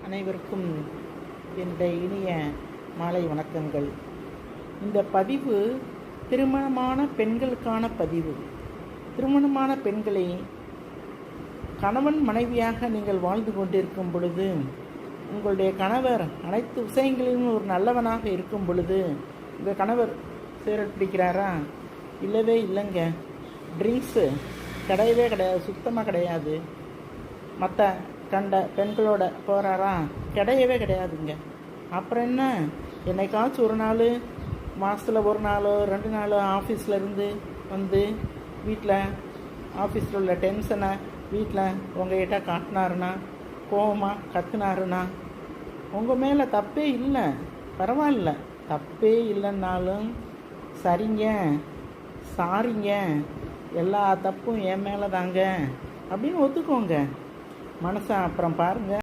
அனைவருக்கும் என்னுடைய இனிய மாலை வணக்கங்கள். இந்த பதிவு திருமணமான பெண்களுக்கான பதிவு. திருமணமான பெண்களை கணவன் மனைவியாக நீங்கள் வாழ்ந்து கொண்டிருக்கும் பொழுது, உங்களுடைய கணவர் அனைத்து விஷயங்களிலும் ஒரு நல்லவனாக இருக்கும் பொழுது, உங்கள் கணவர் சிகரெட் பிடிக்கிறாரா? இல்லவே இல்லைங்க. ட்ரிங்க்ஸு கிடையவே கிடையாது, சுத்தமாக கிடையாது. மற்ற கண்ட பெண்களோட போகிறாரா? கிடையவே கிடையாதுங்க. அப்புறம் என்ன, என்னைக்காச்சும் ஒரு நாள், மாதத்தில் ஒரு நாளோ 2 நாளோ ஆஃபீஸ்லேருந்து வந்து வீட்டில் ஆஃபீஸில் உள்ள டென்ஷனை வீட்டில் உங்கள்கிட்ட காட்டினாருன்னா, கோவமாக கத்துனாருன்னா, உங்கள் மேலே தப்பே இல்லை, பரவாயில்ல, தப்பே இல்லைன்னாலும் சரிங்க, சாரிங்க, எல்லா தப்பும் என் மேலே தாங்க அப்படின்னு ஒத்துக்கோங்க. மனசை அப்புறம் பாருங்கள்.